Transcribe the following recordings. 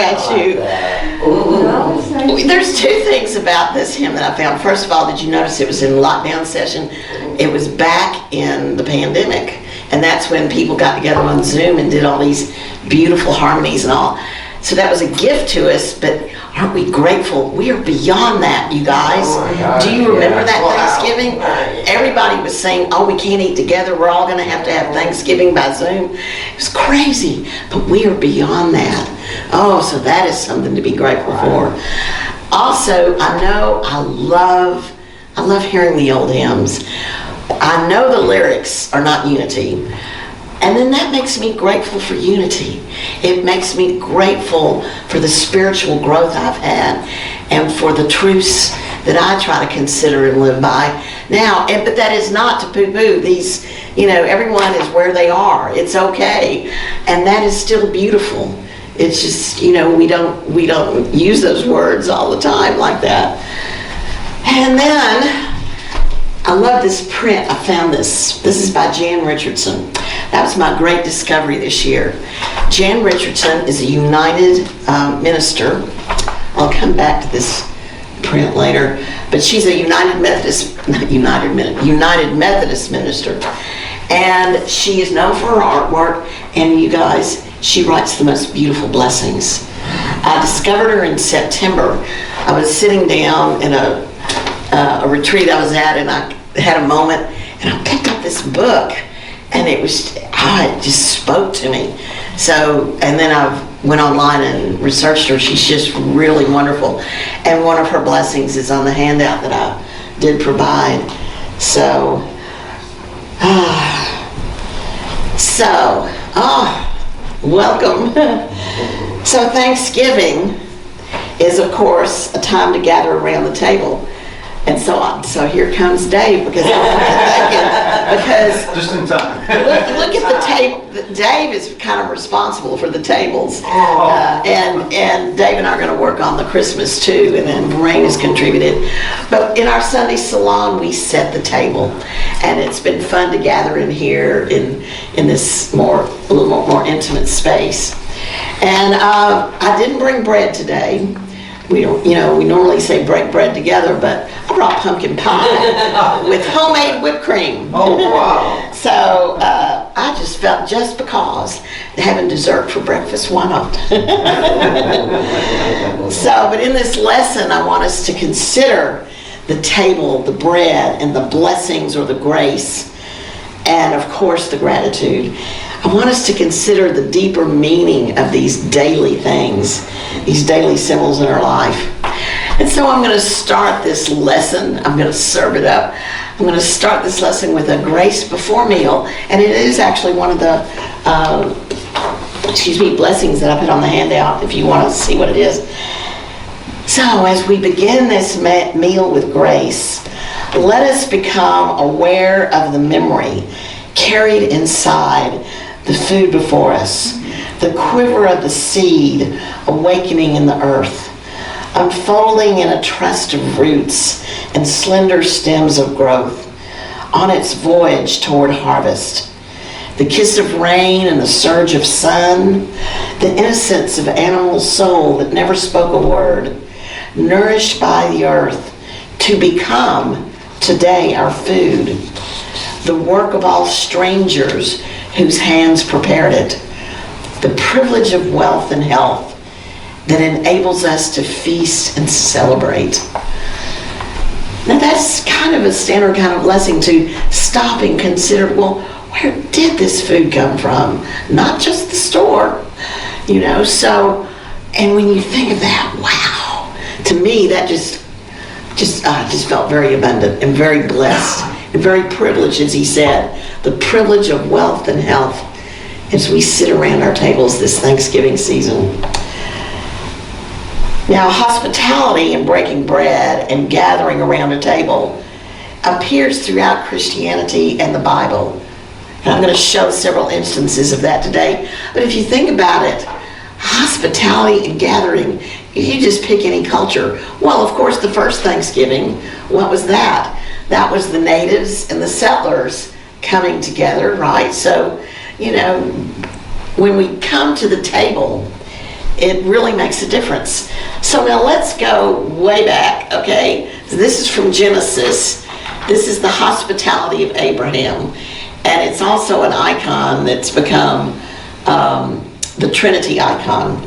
about you? There's two things about this hymn that I found. First of all, did you notice it was in lockdown session? It was back in the pandemic, and that's when people got together on Zoom and did all these beautiful harmonies and all. So that was a gift to us, but aren't we grateful? We are beyond that, you guys. Do you remember that Thanksgiving? Everybody was saying, oh, we can't eat together. We're all going to have Thanksgiving by Zoom. It was crazy, but we are beyond that. Oh, so that is something to be grateful for. Also, I love hearing the old hymns. I know the lyrics are not unity. And then that makes me grateful for unity. It makes me grateful for the spiritual growth I've had and for the truths that I try to consider and live by now. But that is not to poo-poo these, everyone is where they are. It's okay. And that is still beautiful. It's just, we don't use those words all the time like that. And then I love this print. I found this. This is by Jan Richardson. That was my great discovery this year. Jan Richardson is a United minister. I'll come back to this print later. But she's a United Methodist minister. And she is known for her artwork. And you guys, she writes the most beautiful blessings. I discovered her in September. I was sitting down in a retreat I was at, and I had a moment, and I picked up this book, and it just spoke to me. So, and then I went online and researched her. She's just really wonderful, and one of her blessings is on the handout that I did provide. So, welcome. So Thanksgiving is, of course, a time to gather around the table. And so here comes Dave, because just in time. look at the table. Dave is kind of responsible for the tables, and Dave and I are going to work on the Christmas too, and then Rain has contributed. But in our Sunday salon, we set the table, and it's been fun to gather in here in this a little more intimate space. And I didn't bring bread today. We don't, we normally say break bread together, but I brought pumpkin pie with homemade whipped cream. Oh, wow. So I just felt, just because having dessert for breakfast, why not? But in this lesson, I want us to consider the table, the bread, and the blessings or the grace, and of course the gratitude. I want us to consider the deeper meaning of these daily things, these daily symbols in our life. And so I'm going to start this lesson. I'm going to serve it up. I'm going to start this lesson with a grace before meal. And it is actually one of the, blessings that I put on the handout if you want to see what it is. So as we begin this meal with grace, let us become aware of the memory carried inside the food before us, the quiver of the seed awakening in the earth, unfolding in a trust of roots and slender stems of growth on its voyage toward harvest. The kiss of rain and the surge of sun, the innocence of animal soul that never spoke a word, nourished by the earth to become today our food. The work of all strangers whose hands prepared it. The privilege of wealth and health that enables us to feast and celebrate. Now that's kind of a standard kind of blessing, to stop and consider, well, where did this food come from? Not just the store, so, and when you think of that, wow, to me that just felt very abundant and very blessed. And very privileged, as he said, the privilege of wealth and health as we sit around our tables this Thanksgiving season. Now, hospitality and breaking bread and gathering around a table appears throughout Christianity and the Bible. And I'm going to show several instances of that today. But if you think about it, hospitality and gathering, if you just pick any culture, well, of course, the first Thanksgiving, what was that? That was the natives and the settlers coming together, right? So, when we come to the table, it really makes a difference. So now let's go way back, okay? So this is from Genesis. This is the hospitality of Abraham. And it's also an icon that's become the Trinity icon.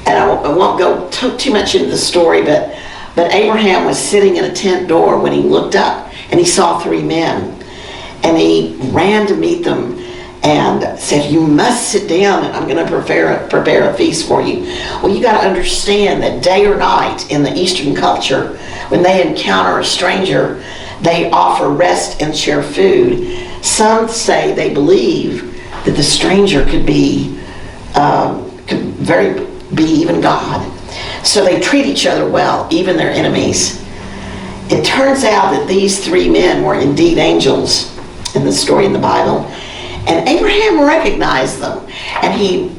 And I won't go too much into the story, but Abraham was sitting in a tent door when he looked up and he saw three men. And he ran to meet them and said, "You must sit down and I'm going to prepare a feast for you." Well, you got to understand that day or night in the Eastern culture, when they encounter a stranger, they offer rest and share food. Some say they believe that the stranger could be even God. So they treat each other well, even their enemies. It turns out that these three men were indeed angels in the story in the Bible. And Abraham recognized them. And he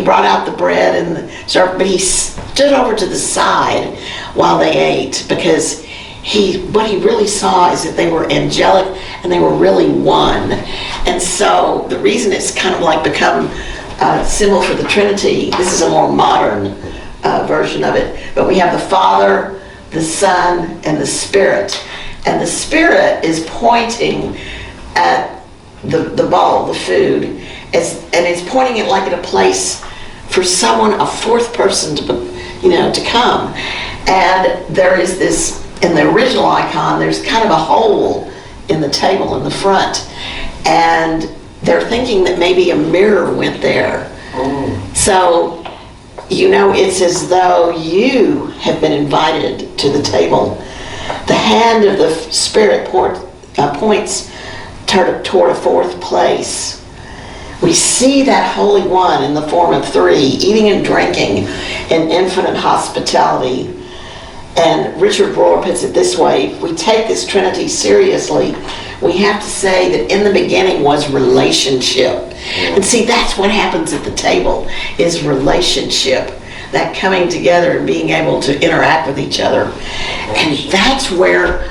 brought out the bread and the syrup, but he stood over to the side while they ate, because what he really saw is that they were angelic and they were really one. And so the reason it's kind of like become a symbol for the Trinity, this is a more modern version of it, but we have the Father, the Son, and the Spirit. And the Spirit is pointing at the bowl, the food, and it's pointing it like at a place for someone, a fourth person to come. And there is this, in the original icon, there's kind of a hole in the table in the front, and they're thinking that maybe a mirror went there. So, it's as though you have been invited to the table. The hand of the Spirit points toward a fourth place. We see that Holy One in the form of three, eating and drinking in infinite hospitality. And Richard Rohr puts it this way: if we take this Trinity seriously, we have to say that in the beginning was relationship. And see, that's what happens at the table, is relationship. That coming together and being able to interact with each other. And that's where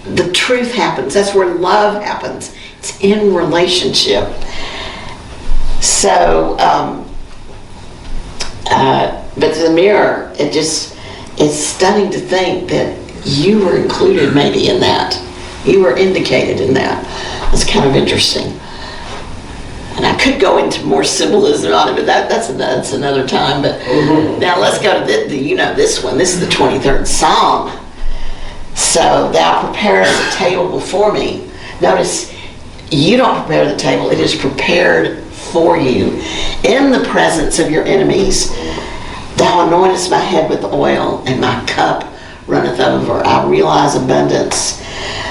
the truth happens. That's where love happens. It's in relationship. So, but the mirror, it's stunning to think that you were included maybe in that. You were indicated in that. It's kind of interesting. And I could go into more symbolism on it, but that's another time. But now let's go to this one. This is the 23rd Psalm. So, "Thou preparest a table before me." Notice, you don't prepare the table. It is prepared for you in the presence of your enemies. "Thou anointest my head with oil, and my cup runneth over." I realize abundance.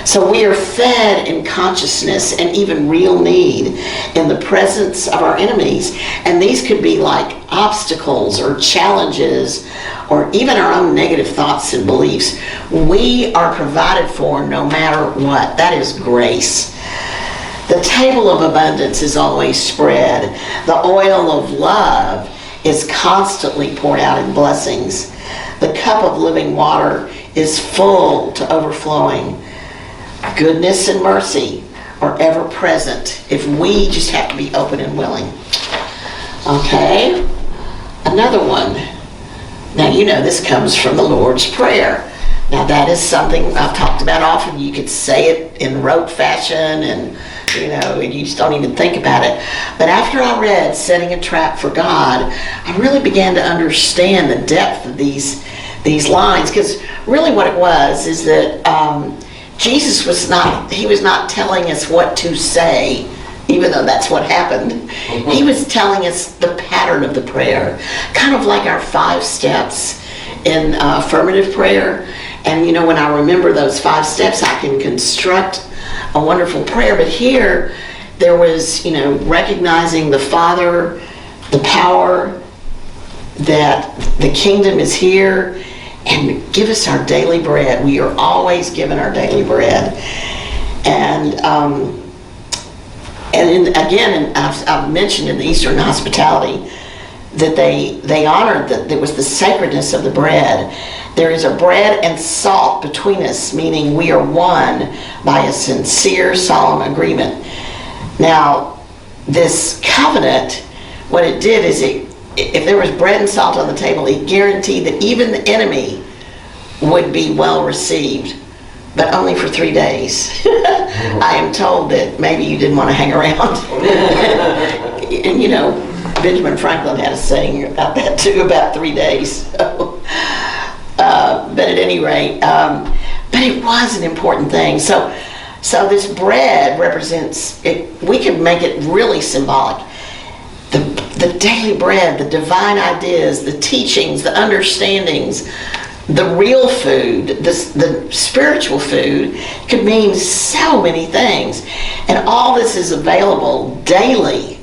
So we are fed in consciousness and even real need in the presence of our enemies. And these could be like obstacles or challenges or even our own negative thoughts and beliefs. We are provided for no matter what. That is grace. The table of abundance is always spread. The oil of love is constantly poured out in blessings. The cup of living water is full to overflowing. Goodness and mercy are ever present if we just have to be open and willing. Okay, another one. Now, this comes from the Lord's Prayer. Now, that is something I've talked about often. You could say it in rote fashion and you just don't even think about it. But after I read Setting a Trap for God, I really began to understand the depth of these lines, because really what it was is that Jesus was not telling us what to say, even though that's what happened. He was telling us the pattern of the prayer, kind of like our 5 steps in affirmative prayer. And when I remember those 5 steps, I can construct a wonderful prayer. But here, there was, recognizing the Father, the power, that the kingdom is here, and give us our daily bread. We are always given our daily bread. And I've mentioned in the Eastern hospitality that they honored that there was the sacredness of the bread. There is a bread and salt between us, meaning we are one by a sincere, solemn agreement. Now, this covenant, what it did is if there was bread and salt on the table, it guaranteed that even the enemy would be well received, but only for 3 days. I am told that maybe you didn't want to hang around. And you know, Benjamin Franklin had a saying about that too, about 3 days. So, but at any rate, but it was an important thing. So this bread represents, we can make it really symbolic. The daily bread, the divine ideas, the teachings, the understandings, the real food, the spiritual food could mean so many things. And all this is available daily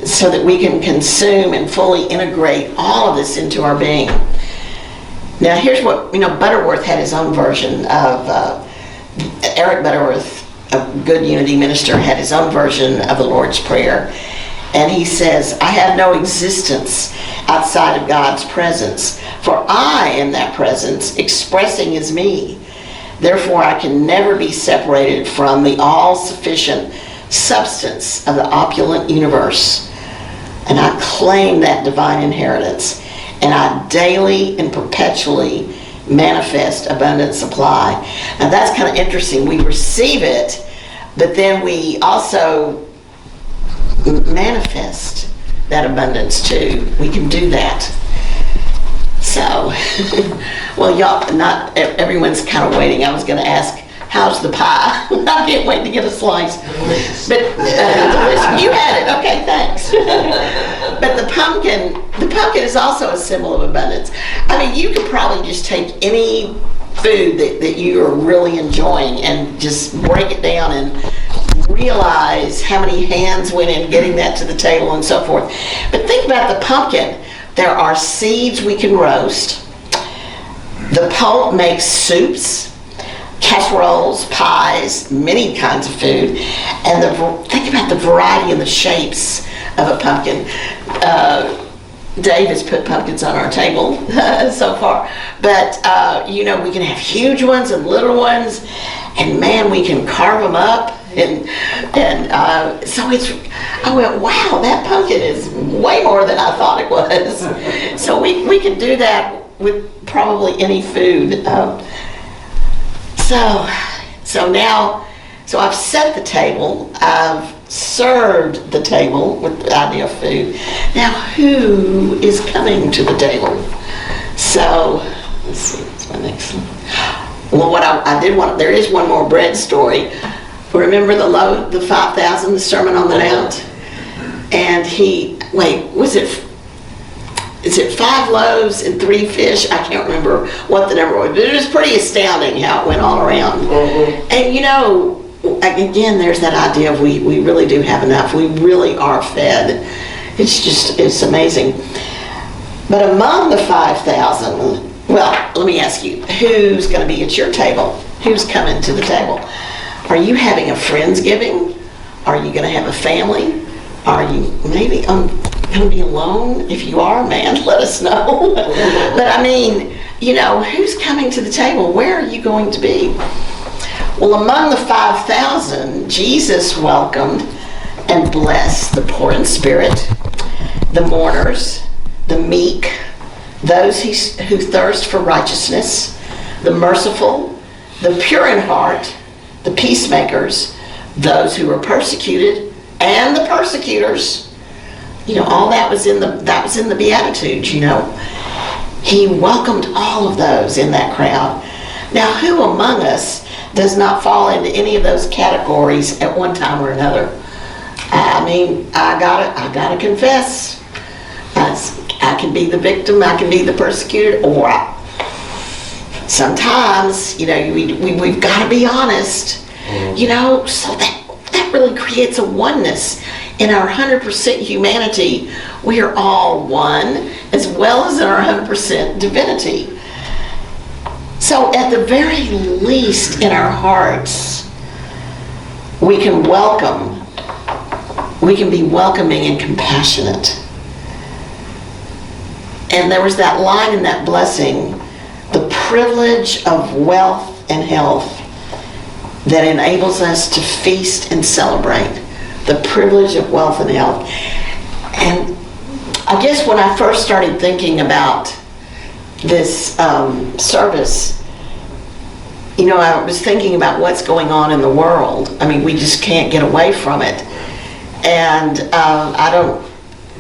so that we can consume and fully integrate all of this into our being. Now here's what, Butterworth had his own version of, Eric Butterworth, a good Unity minister, had his own version of the Lord's Prayer. And he says, I have no existence outside of God's presence, for I am that presence expressing as me. Therefore, I can never be separated from the all-sufficient substance of the opulent universe. And I claim that divine inheritance, and I daily and perpetually manifest abundant supply. Now that's kind of interesting. We receive it, but then we also manifest that abundance too. We can do that. So, well, y'all, not everyone's kind of waiting. I was going to ask, how's the pie? I can't wait to get a slice. But you had it. Okay, thanks. But the pumpkin is also a symbol of abundance. I mean, you could probably just take any food that you are really enjoying and just break it down and realize how many hands went in getting that to the table and so forth. But think about the pumpkin. There are seeds we can roast. The pulp makes soups, casseroles, pies, many kinds of food. And think about the variety and the shapes of a pumpkin. Dave has put pumpkins on our table so far. But, we can have huge ones and little ones. And man, we can carve them up. And so I went, wow, that pumpkin is way more than I thought it was. So we can do that with probably any food. So I've set the table, I've served the table with the idea of food. Now who is coming to the table? So, let's see, what's my next one? Well, what I did want, there is one more bread story. Remember the 5,000, the Sermon on the Mount? And is it 5 loaves and 3 fish? I can't remember what the number was, but it was pretty astounding how it went all around. Mm-hmm. And again, there's that idea of we really do have enough. We really are fed. It's amazing. But among the 5,000, well, let me ask you, who's going to be at your table? Who's coming to the table? Are you having a Friendsgiving? Are you going to have a family? Are you maybe going to be alone? If you are, man, let us know. But I mean, who's coming to the table? Where are you going to be? Well, among the 5,000, Jesus welcomed and blessed the poor in spirit, the mourners, the meek, those who thirst for righteousness, the merciful, the pure in heart, the peacemakers, those who were persecuted, and the persecutors. All that was in the Beatitudes. He welcomed all of those in that crowd. Now, who among us does not fall into any of those categories at one time or another? I mean, I gotta confess, I can be the victim, I can be the persecutor, or sometimes, we've got to be honest, so that really creates a oneness. In our 100% humanity, we are all one, as well as in our 100% divinity. So at the very least in our hearts, we can be welcoming and compassionate. And there was that line in that blessing, the privilege of wealth and health that enables us to feast and celebrate. The privilege of wealth and health. And I guess when I first started thinking about this service, you know, I was thinking about what's going on in the world. I mean, we just can't get away from it. And I don't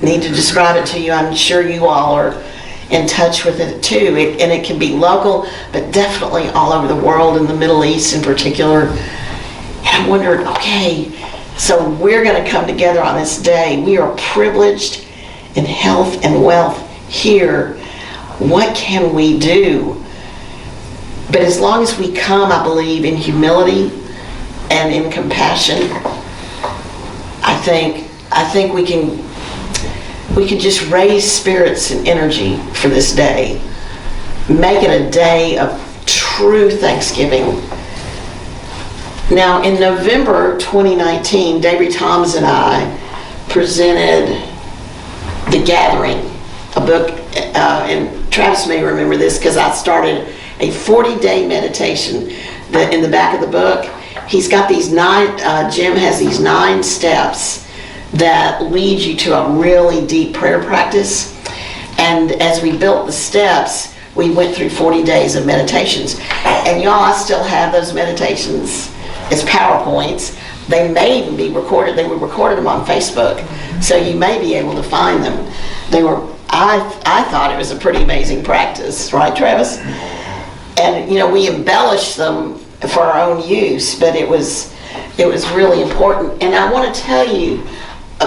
need to describe it to you. I'm sure you all are in touch with it too. And it can be local, but definitely all over the world, in the Middle East in particular. And I wondered, okay, so we're going to come together on this day. We are privileged in health and wealth here. What can we do? But as long as we come, I believe, in humility and in compassion, I think we can just raise spirits and energy for this day. Make it a day of true Thanksgiving. Now, in November 2019, Davy Thomas and I presented The Gathering, a book, and Travis may remember this because I started a 40-day meditation. In the back of the book, he's got these 9, Jim has these 9 steps that lead you to a really deep prayer practice. And as we built the steps, we went through 40 days of meditations. And y'all, I still have those meditations as PowerPoints. They may even be recorded. We recorded them on Facebook, so you may be able to find them. I thought it was a pretty amazing practice, right, Travis? And you know, we embellished them for our own use, but it was really important. And I want to tell you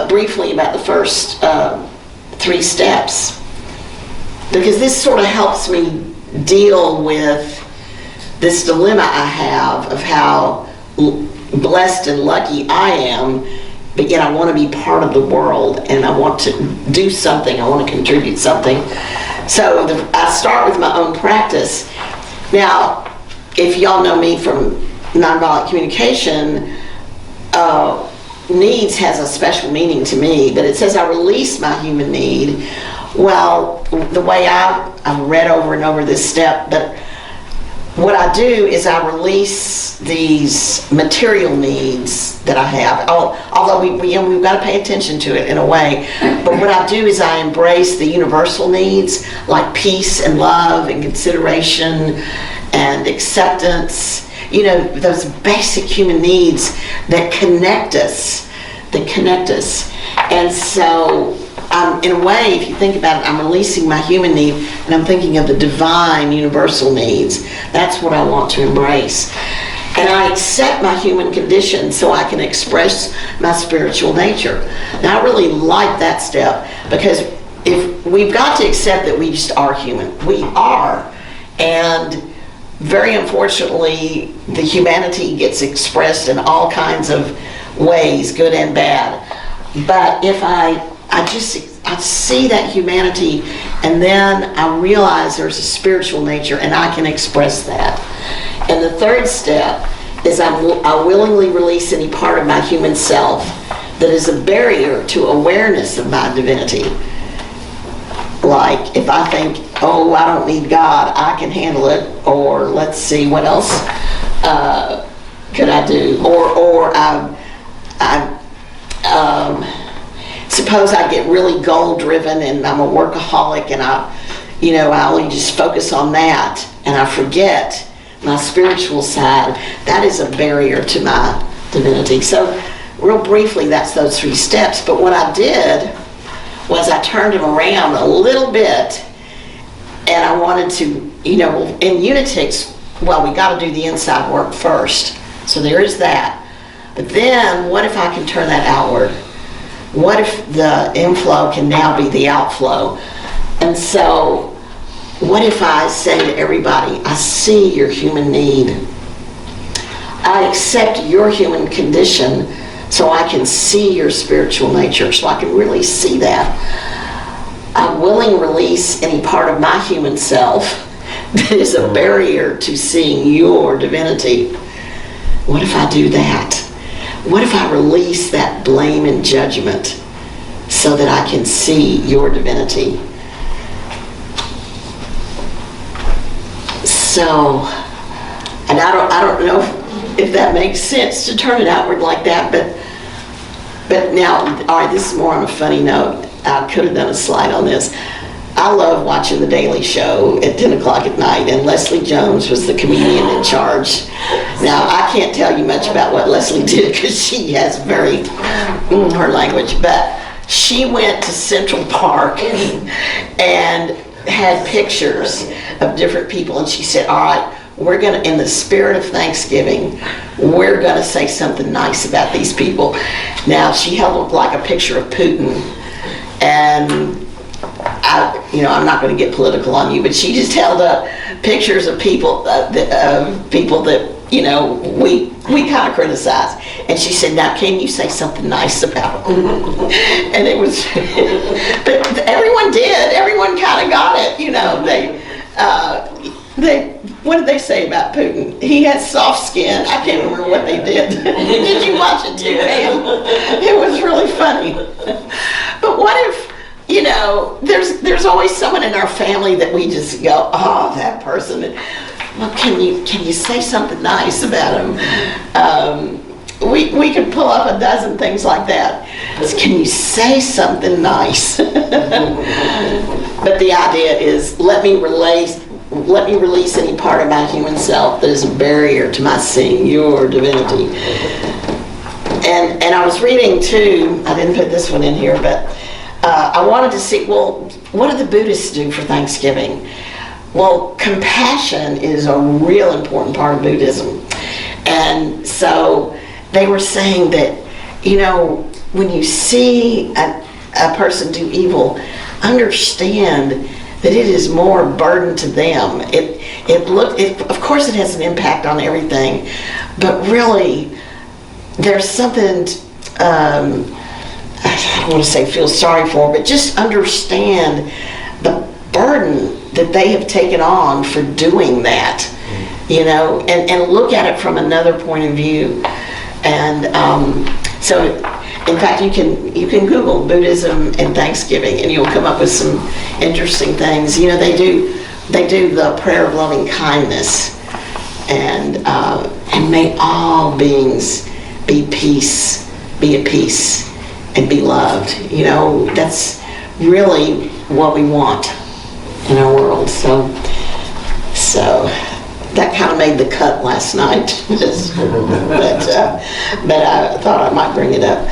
briefly about the first 3 steps, because this sort of helps me deal with this dilemma I have of how blessed and lucky I am, but yet I want to be part of the world and I want to do something, I want to contribute something. So I start with my own practice. Now, if y'all know me from nonviolent communication, needs has a special meaning to me, but it says I release my human need. Well, the way I've read over and over this step, but what I do is I release these material needs that I have, although we've got to pay attention to it in a way. But what I do is I embrace the universal needs like peace and love and consideration and acceptance. You know, those basic human needs that connect us, And so, in a way, if you think about it, I'm releasing my human need and I'm thinking of the divine universal needs. That's what I want to embrace. And I accept my human condition so I can express my spiritual nature. Now, I really like that step, because if we've got to accept that we just are human. We are. And very unfortunately, the humanity gets expressed in all kinds of ways, good and bad. But if I see that humanity, and then I realize there's a spiritual nature and I can express that. And the third step is I willingly release any part of my human self that is a barrier to awareness of my divinity. Like if I think, oh, I don't need God, I can handle it, or let's see, what else could I do? Or suppose I get really goal driven and I'm a workaholic and I only just focus on that and I forget my spiritual side. That is a barrier to my divinity. So real briefly, that's those 3 steps. But what I did was I turned them around a little bit, and I wanted to, in Unitix, well, we got to do the inside work first. So there is that. But then, what if I can turn that outward? What if the inflow can now be the outflow? And so, what if I say to everybody, I see your human need. I accept your human condition so I can see your spiritual nature, so I can really see that. I willingly release any part of my human self that is a barrier to seeing your divinity. What if I do that? What if I release that blame and judgment so that I can see your divinity? So, and I don't know if that makes sense to turn it outward like that, but now, all right, this is more on a funny note. I could have done a slide on this. I love watching The Daily Show at 10 o'clock at night, and Leslie Jones was the comedian in charge. Now, I can't tell you much about what Leslie did because she has very, her language, but she went to Central Park and had pictures of different people, and she said, all right, we're going to, in the spirit of Thanksgiving, we're going to say something nice about these people. Now, she held up like a picture of Putin, and I'm not going to get political on you, but she just held up pictures of people that we kind of criticize, and she said, "Now, can you say something nice about them?" And it was, but everyone did. Everyone kind of got it. They what did they say about Putin? He has soft skin. I can't remember what they did. Did you watch it too, Pam? It was really funny. But what if? There's always someone in our family that we just go, oh, that person. Well, can you say something nice about him? We could pull up a dozen things like that. Can you say something nice? But the idea is, let me release any part of my human self that is a barrier to my seeing your divinity. And I was reading too. I didn't put this one in here, but. I wanted to see, well, what do the Buddhists do for Thanksgiving? Well, compassion is a real important part of Buddhism. And so they were saying that, when you see a person do evil, understand that it is more a burden to them. Of course it has an impact on everything, but really there's something, I don't want to say feel sorry for, but just understand the burden that they have taken on for doing that, and look at it from another point of view. And so, in fact, you can Google Buddhism and Thanksgiving, and you'll come up with some interesting things. They do the prayer of loving kindness, and may all beings be at peace. And be loved. That's really what we want in our world. So that kind of made the cut last night. but I thought I might bring it up.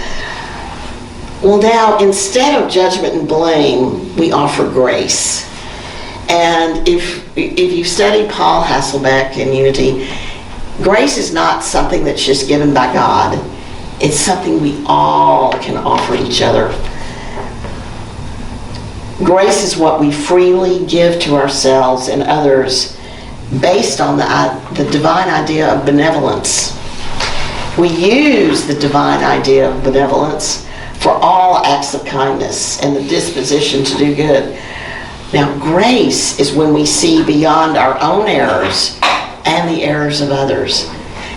Well, now, instead of judgment and blame, we offer grace. And if you study Paul Hasselbeck in Unity, grace is not something that's just given by God. It's something we all can offer each other. Grace is what we freely give to ourselves and others based on the divine idea of benevolence. We use the divine idea of benevolence for all acts of kindness and the disposition to do good. Now, grace is when we see beyond our own errors and the errors of others.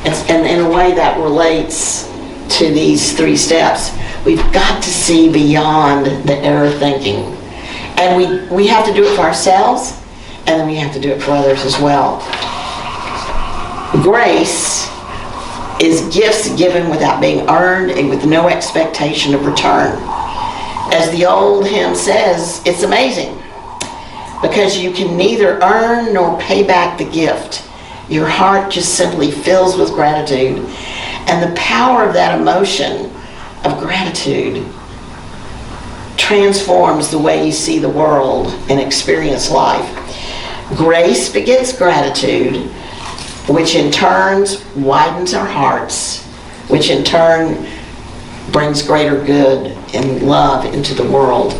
And in a way that relates to these 3 steps. We've got to see beyond the error thinking. And we have to do it for ourselves, and then we have to do it for others as well. Grace is gifts given without being earned and with no expectation of return. As the old hymn says, it's amazing because you can neither earn nor pay back the gift. Your heart just simply fills with gratitude. And the power of that emotion of gratitude transforms the way you see the world and experience life. Grace begets gratitude, which in turn widens our hearts, which in turn brings greater good and love into the world.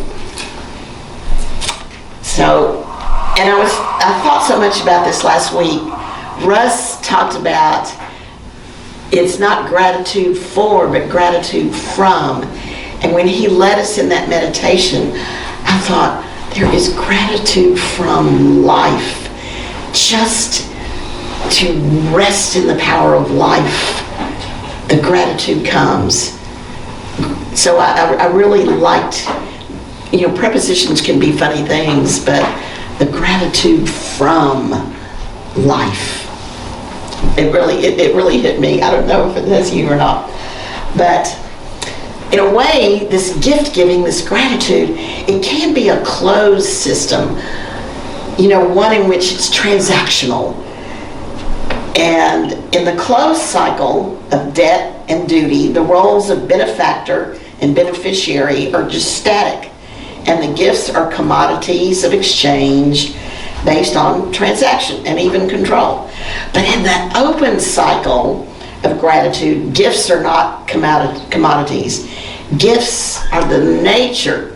So, and I thought so much about this last week. Russ talked about it's not gratitude for, but gratitude from. And when he led us in that meditation, I thought, there is gratitude from life. Just to rest in the power of life, the gratitude comes. So I really liked, prepositions can be funny things, but the gratitude from life. It really hit me. I don't know if it has you or not. But In a way, this gift giving, this gratitude, it can be a closed system, one in which it's transactional. And in the closed cycle of debt and duty, the roles of benefactor and beneficiary are just static, and the gifts are commodities of exchange based on transaction and even control. But in that open cycle of gratitude, gifts are not commodities. Gifts are the nature.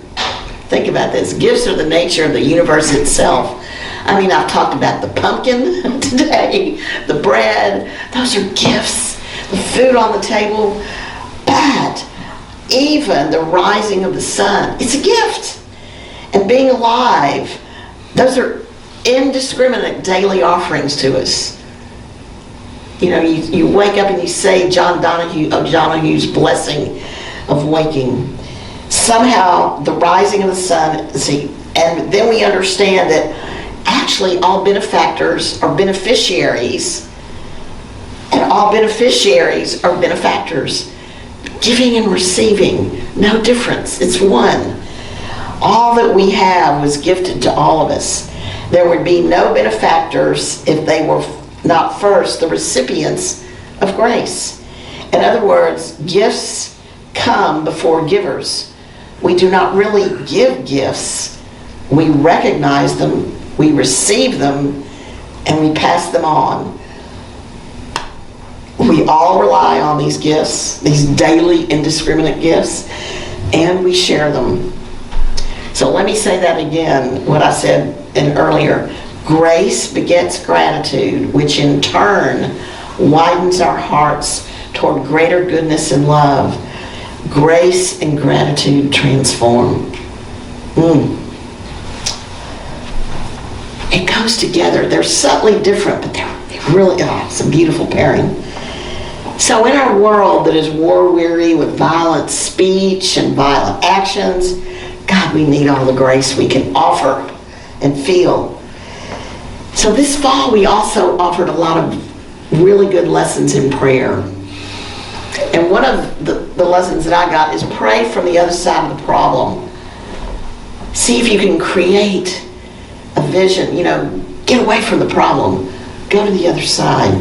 Think about this. Gifts are the nature of the universe itself. I mean, I've talked about the pumpkin today, the bread. Those are gifts. The food on the table. But even the rising of the sun, it's a gift. And being alive, those are indiscriminate daily offerings to us. You wake up and you say John Donahue's blessing of waking. Somehow the rising of the sun, and then we understand that actually all benefactors are beneficiaries, and all beneficiaries are benefactors. Giving and receiving, no difference, it's one. All that we have was gifted to all of us. There would be no benefactors if they were not first the recipients of grace. In other words, gifts come before givers. We do not really give gifts. We recognize them, we receive them, and we pass them on. We all rely on these gifts, these daily indiscriminate gifts, and we share them. So let me say that again, what I said earlier. Grace begets gratitude, which in turn widens our hearts toward greater goodness and love. Grace and gratitude transform. It goes together. They're subtly different, but they really are. It's a beautiful pairing. So in our world that is war-weary with violent speech and violent actions, God, we need all the grace we can offer and feel. So this fall, we also offered a lot of really good lessons in prayer. And one of the lessons that I got is pray from the other side of the problem. See if you can create a vision, get away from the problem. Go to the other side.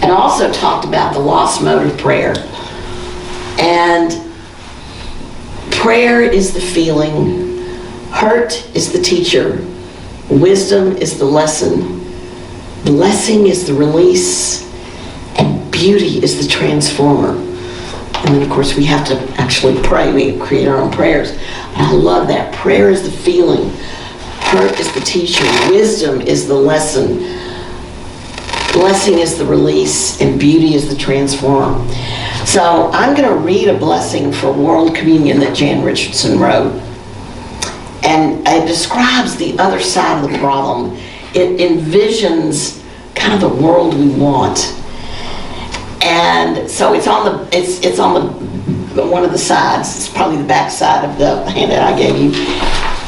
And I also talked about the lost mode of prayer. And prayer is the feeling, hurt is the teacher, wisdom is the lesson, blessing is the release, and beauty is the transformer. And then of course we have to actually pray. We create our own prayers. And I love that. Prayer is the feeling, hurt is the teacher, wisdom is the lesson, blessing is the release, and beauty is the transformer. So I'm going to read a blessing for World Communion that Jan Richardson wrote. And it describes the other side of the problem. It envisions kind of the world we want. And so it's on the one of the sides. It's probably the back side of the handout I gave you.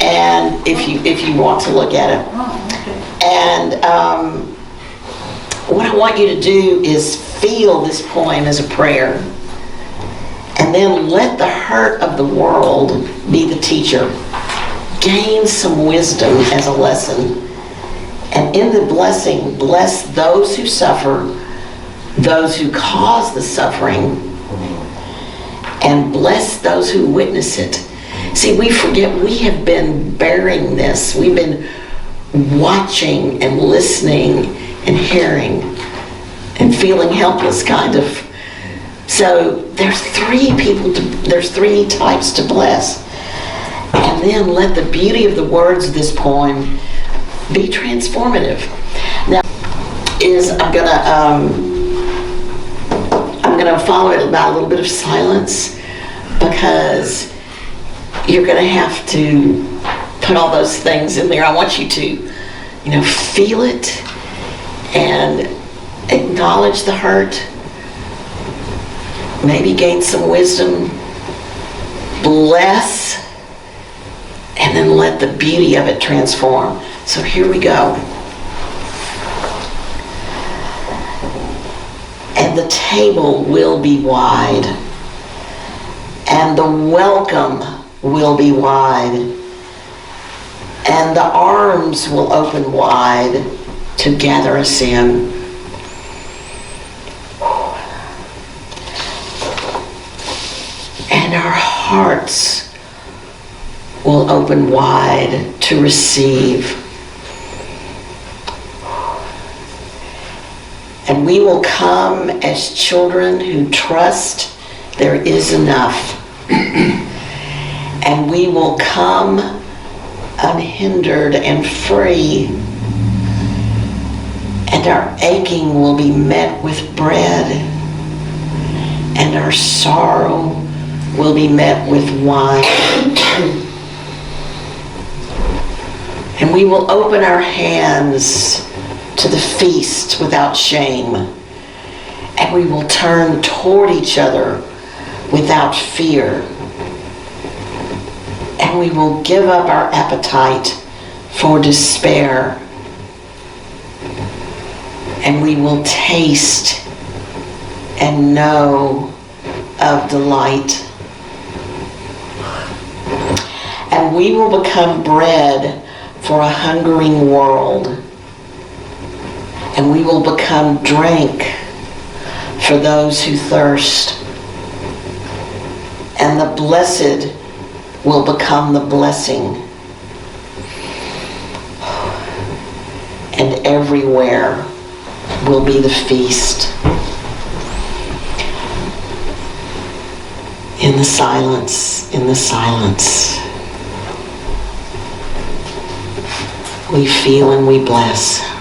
And if you want to look at it. And what I want you to do is feel this poem as a prayer, and then let the hurt of the world be the teacher. Gain some wisdom as a lesson, and in the blessing, bless those who suffer, those who cause the suffering, and bless those who witness it. See, we forget we have been bearing this. We've been watching and listening and hearing and feeling helpless, kind of. So there's three types to bless. And then let the beauty of the words of this poem be transformative. Now, I'm gonna follow it by a little bit of silence, because you're gonna have to put all those things in there. I want you to, feel it and acknowledge the hurt, maybe gain some wisdom, bless, and then let the beauty of it transform. So here we go. And the table will be wide, and the welcome will be wide, and the arms will open wide to gather us in. And our hearts will open wide to receive. And we will come as children who trust there is enough. And we will come unhindered and free. And our aching will be met with bread. And our sorrow will be met with wine. And we will open our hands to the feast without shame. And we will turn toward each other without fear. And we will give up our appetite for despair. And we will taste and know of delight. And we will become bread for a hungering world. And we will become drink for those who thirst. And the blessed will become the blessing. And everywhere will be the feast. In the silence, we feel and we bless.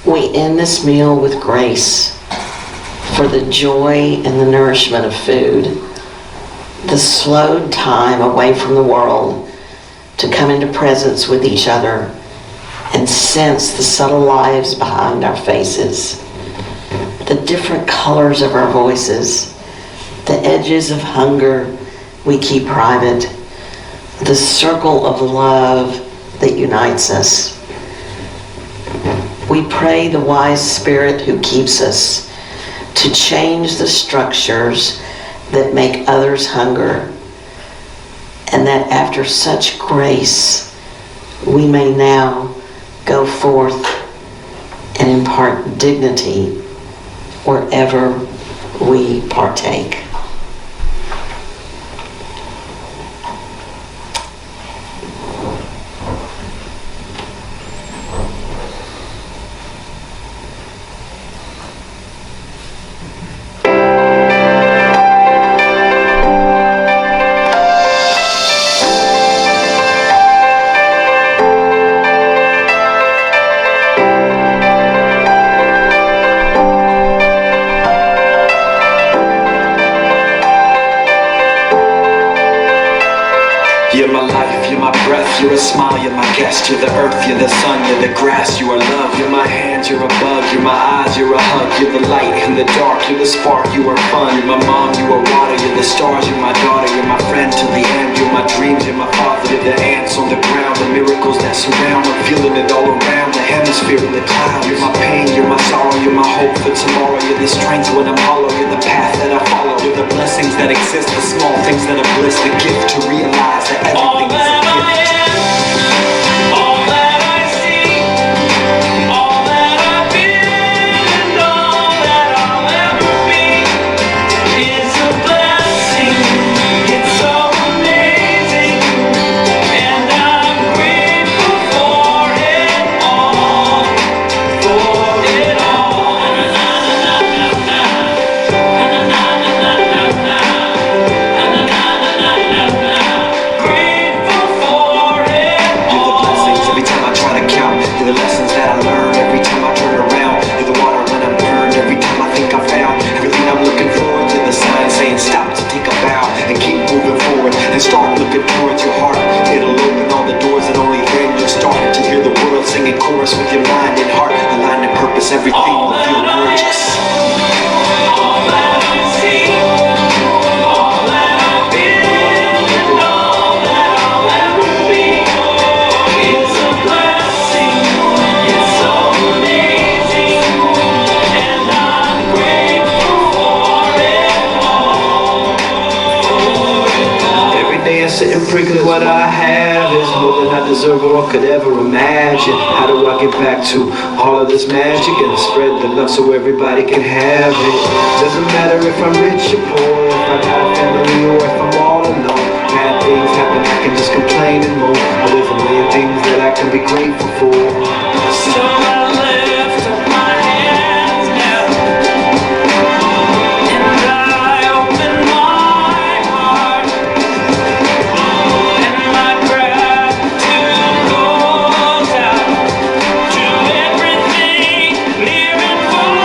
We end this meal with grace for the joy and the nourishment of food, the slowed time away from the world to come into presence with each other and sense the subtle lives behind our faces, the different colors of our voices, the edges of hunger we keep private, the circle of love that unites us. We pray the wise Spirit who keeps us to change the structures that make others hunger, and that after such grace we may now go forth and impart dignity wherever we partake. breath, you're a smile, you're my guest. You're the earth, you're the sun, you're the grass. You are love, you're my hands, you're a bug. You're my eyes, you're a hug. You're the light in the dark, you're the spark, you are fun. You're my mom, you are water. You're the stars, you're my daughter. You're my friend till the end. You're my dreams, you're my father. You're the ants on the ground, the miracles that surround. I'm feeling it all around, the hemisphere and the cloud. You're my pain, you're my sorrow. You're my hope for tomorrow. You're the strength when I'm hollow. You're the path that I follow. You're the blessings that exist, the small things that are bliss. The gift to realize that everything is a gift. Start looking towards your heart. It'll open all the doors and only then you'll start to hear the world singing chorus with your mind and heart. Aligned in purpose, everything will feel gorgeous. All that I see, all that I feel, and all that I'll ever be is a blessing. It's so amazing, and I'm grateful for it all. Every day I sit and pray 'cause what I have is more than I deserve or could ever imagine. How do I get back to all of this magic and spread the love so everybody can have it? Doesn't matter if I'm rich or poor, if I got a family or if I'm all alone. Bad things happen, I can just complain and moan. But there's a million things that I can be grateful for. So I lift up my hands now, and I open my heart, and my gratitude goes out to everything near and far.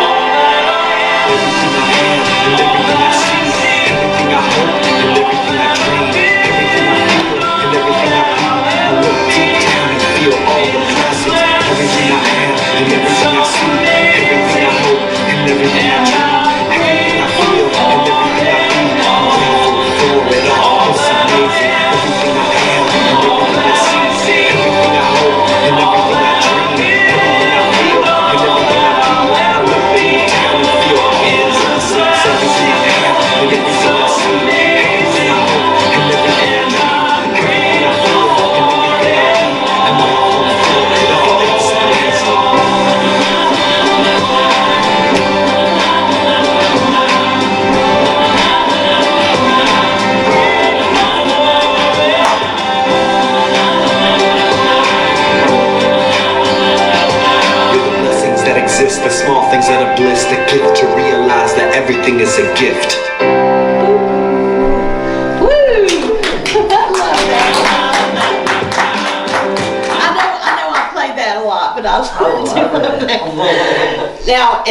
All that I am, everything I am, and everything I see, everything I hope, and everything I dream, everything I feel, and everything I feel. I look deep down and feel all the blessings. Everything I am, and everything I see, everything I hope, and everything I dream, everything I feel, and everything I be. I'm grateful for it all. It's amazing. Everything I am, and everything I see, everything I hope, and everything I dream, everything I feel, and everything I be. I look deep down and feel all the blessings. Everything I am, and everything I see, everything I hope, and everything I dream, everything I feel, and everything I be. I'm grateful for it all. It's amazing. You're the blessings that exist, the small things that are bliss, the gift to realize that everything is a gift. Woo! I love that. I know I played that a lot, but I love that. Now,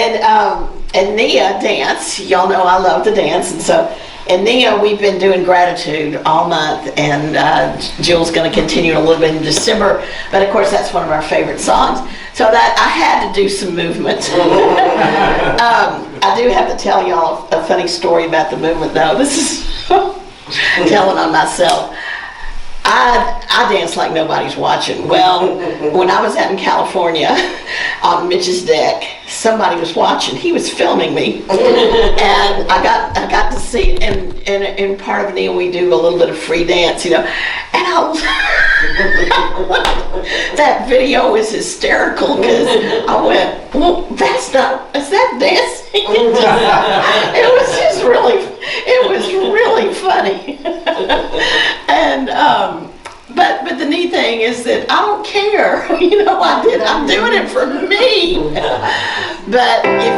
and Nia dance, y'all know I love to dance, and so, and Nia, we've been doing gratitude all month, and Jill's going to continue a little bit in December, but of course that's one of our favorite songs, so that I had to do some movement. I do have to tell y'all a funny story about the movement though. This is telling on myself. I dance like nobody's watching. Well, when I was out in California on Mitch's deck, somebody was watching. He was filming me, and I got to see it. And in part of Nia, we do a little bit of free dance, you know. And that video is hysterical because I went, well, is that dancing? It was really funny. And but the neat thing is that I don't care. You know, I'm doing it for me. But if